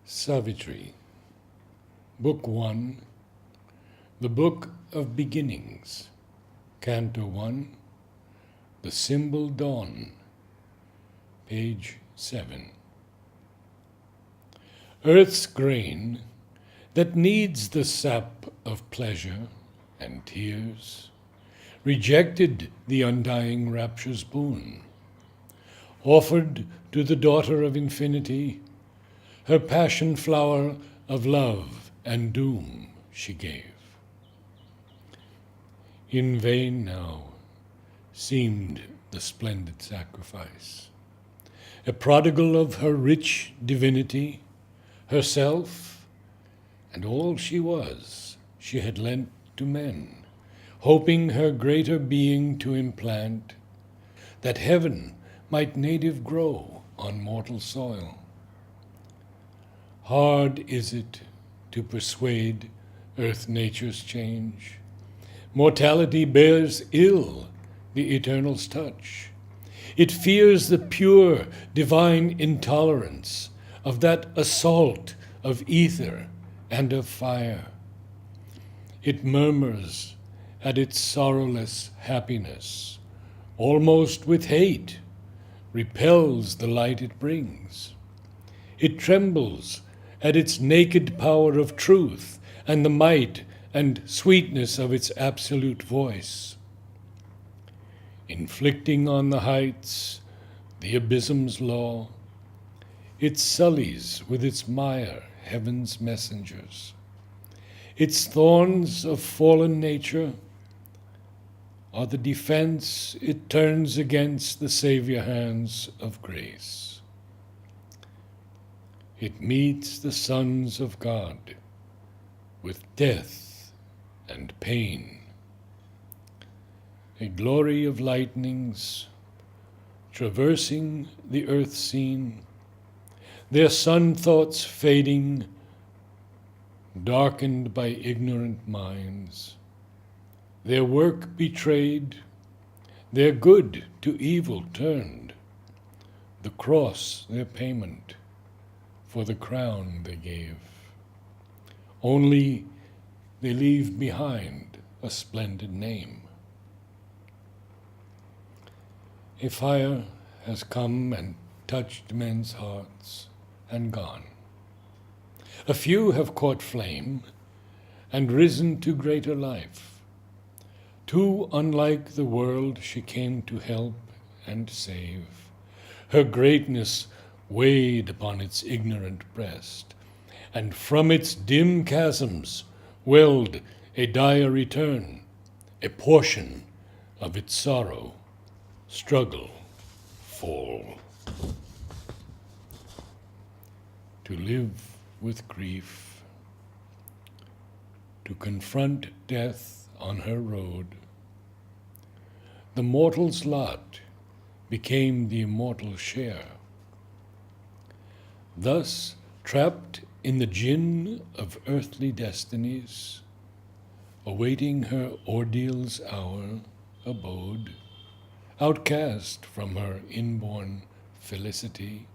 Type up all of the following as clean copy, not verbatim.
Savitri, Book 1, The Book of Beginnings, Canto 1, The Symbol Dawn, page 7. Earth's grain, that needs the sap of pleasure and tears, rejected the undying rapture's boon, offered to the daughter of infinity her passion flower of love and doom she gave. In vain now seemed the splendid sacrifice. A prodigal of her rich divinity, herself, and all she was, she had lent to men, hoping her greater being to implant, that heaven might native grow on mortal soil. Hard is it to persuade earth nature's change. Mortality bears ill the Eternal's touch. It fears the pure, divine intolerance of that assault of ether and of fire. It murmurs at its sorrowless happiness, almost with hate, repels the light it brings. It trembles at its naked power of truth and the might and sweetness of its absolute voice. Inflicting on the heights the abysm's law, it sullies with its mire heaven's messengers. Its thorns of fallen nature are the defense it turns against the Savior hands of grace. It meets the sons of God with death and pain. A glory of lightnings traversing the earth scene, their sun thoughts fading, darkened by ignorant minds, their work betrayed, their good to evil turned, the cross their payment for the crown they gave. Only they leave behind a splendid name. A fire has come and touched men's hearts and gone. A few have caught flame and risen to greater life. Too unlike the world she came to help and save. Her greatness weighed upon its ignorant breast, and from its dim chasms welled a dire return, a portion of its sorrow, struggle, fall. To live with grief, to confront death on her road, the mortal's lot became the immortal share. Thus, trapped in the gin of earthly destinies, awaiting her ordeal's hour abode, outcast from her inborn felicity,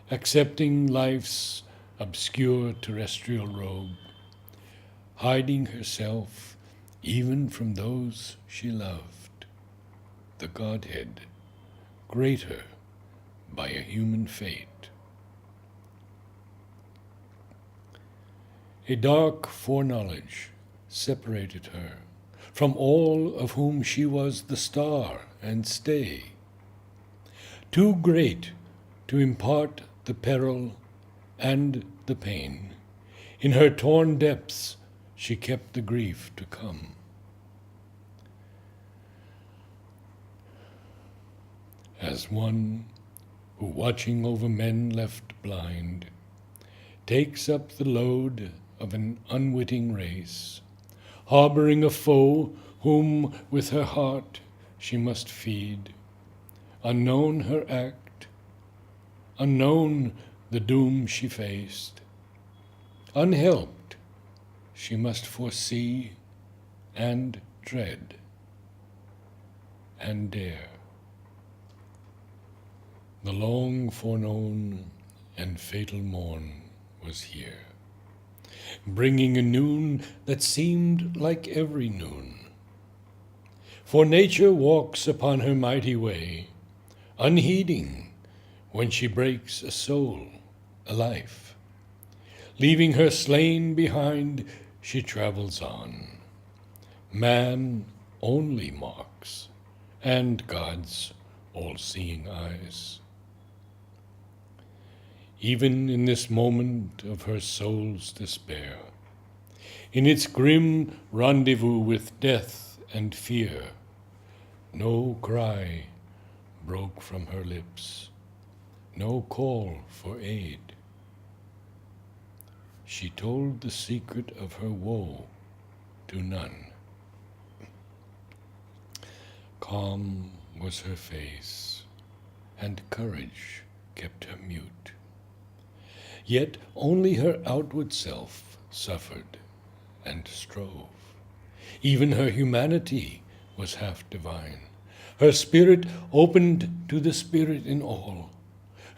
accepting life's obscure terrestrial robe, hiding herself even from those she loved, the Godhead, greater by a human fate. A dark foreknowledge separated her from all of whom she was the star and stay, too great to impart the peril and the pain. In her torn depths she kept the grief to come. As one who, watching over men left blind, takes up the load of an unwitting race, harboring a foe whom with her heart she must feed, unknown her act, unknown the doom she faced, unhelped she must foresee and dread and dare. The long foreknown and fatal morn was here, bringing a noon that seemed like every noon. For nature walks upon her mighty way, unheeding when she breaks a soul, a life. Leaving her slain behind, she travels on. Man only marks, and God's all-seeing eyes. Even in this moment of her soul's despair, in its grim rendezvous with death and fear, no cry broke from her lips, no call for aid. She told the secret of her woe to none. Calm was her face, and courage kept her mute. Yet only her outward self suffered and strove. Even her humanity was half divine. Her spirit opened to the spirit in all.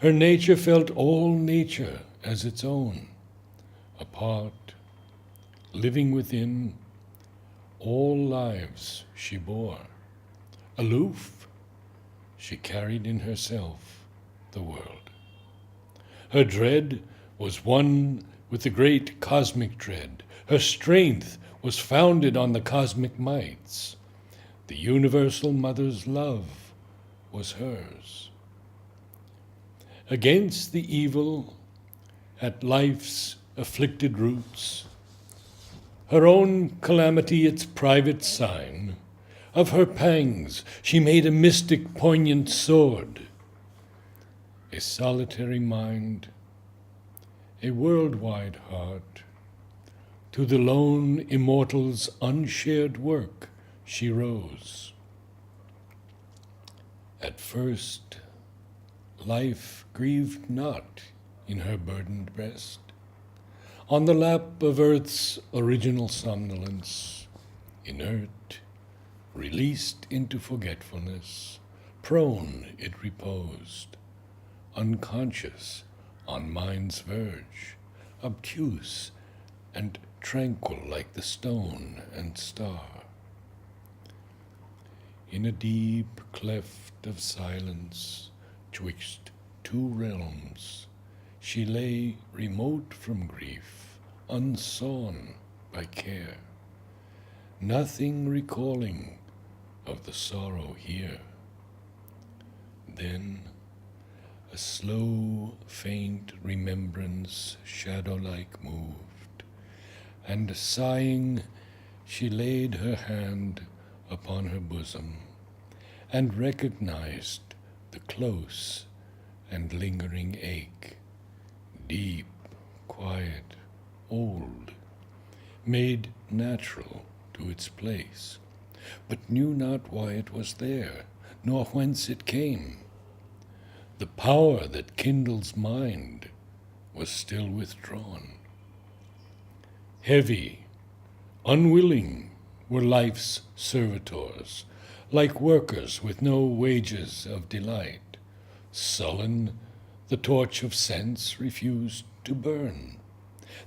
Her nature felt all nature as its own. Apart, living within, all lives she bore. Aloof, she carried in herself the world. Her dread was one with the great cosmic dread. Her strength was founded on the cosmic mights. The universal mother's love was hers. Against the evil at life's afflicted roots, her own calamity its private sign, of her pangs she made a mystic poignant sword, a solitary mind, a worldwide heart. To the lone immortal's unshared work she rose. At first, life grieved not in her burdened breast. On the lap of earth's original somnolence, inert, released into forgetfulness, prone it reposed, unconscious on mind's verge, obtuse and tranquil like the stone and star. In a deep cleft of silence, twixt two realms, she lay remote from grief, unsawn by care, nothing recalling of the sorrow here. Then a slow, faint remembrance shadow-like moved, and sighing, she laid her hand upon her bosom, and recognized the close and lingering ache, deep, quiet, old, made natural to its place, but knew not why it was there, nor whence it came. The power that kindles mind was still withdrawn. Heavy, unwilling were life's servitors, like workers with no wages of delight. Sullen, the torch of sense refused to burn.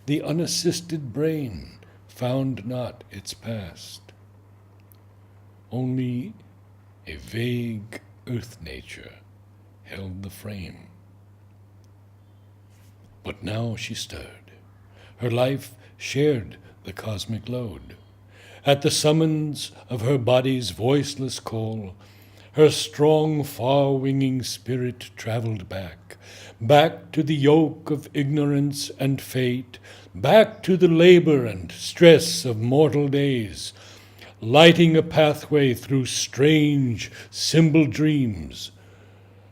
The unassisted brain found not its past. Only a vague earth nature held the frame. But now she stirred. Her life shared the cosmic load. At the summons of her body's voiceless call, her strong, far-winging spirit traveled back, back to the yoke of ignorance and fate, back to the labor and stress of mortal days, lighting a pathway through strange, symbol dreams,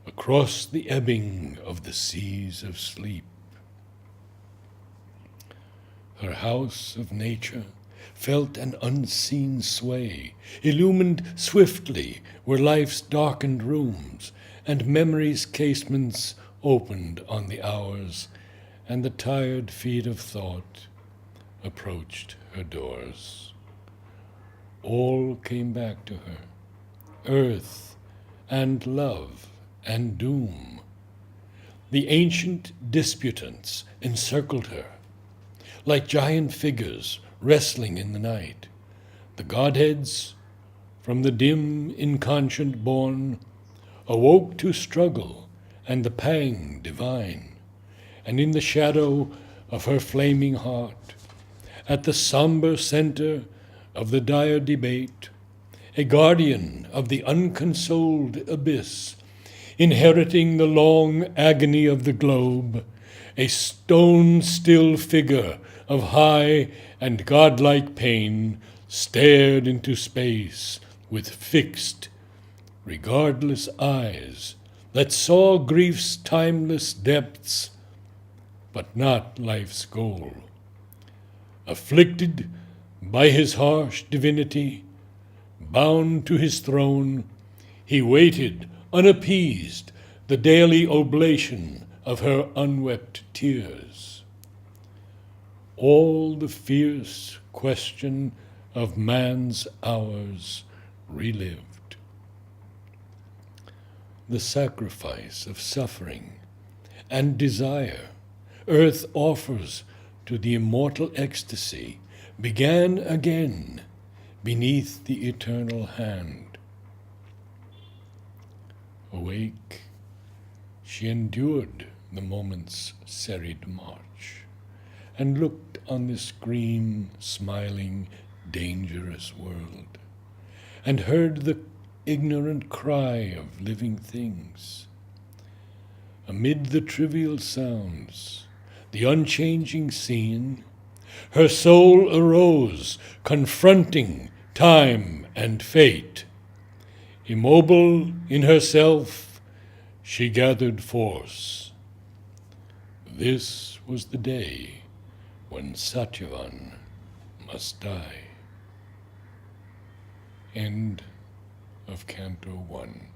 across the ebbing of the seas of sleep. Her house of nature felt an unseen sway, illumined swiftly were life's darkened rooms, and memory's casements opened on the hours, and the tired feet of thought approached her doors. All came back to her, earth and love and doom. The ancient disputants encircled her, like giant figures wrestling in the night. The godheads, from the dim inconscient born, awoke to struggle and the pang divine, and in the shadow of her flaming heart, at the somber center of the dire debate, a guardian of the unconsoled abyss, inheriting the long agony of the globe, a stone-still figure of high and godlike pain stared into space with fixed, regardless eyes that saw grief's timeless depths, but not life's goal. Afflicted by his harsh divinity, bound to his throne, he waited, unappeased, the daily oblation of her unwept tears. All the fierce question of man's hours relived. The sacrifice of suffering and desire earth offers to the immortal ecstasy began again beneath the eternal hand. Awake, she endured the moment's serried march, and looked on this green, smiling, dangerous world, and heard the ignorant cry of living things. Amid the trivial sounds, the unchanging scene, her soul arose, confronting time and fate. Immobile in herself, she gathered force. This was the day when Satyavan must die. End of Canto 1.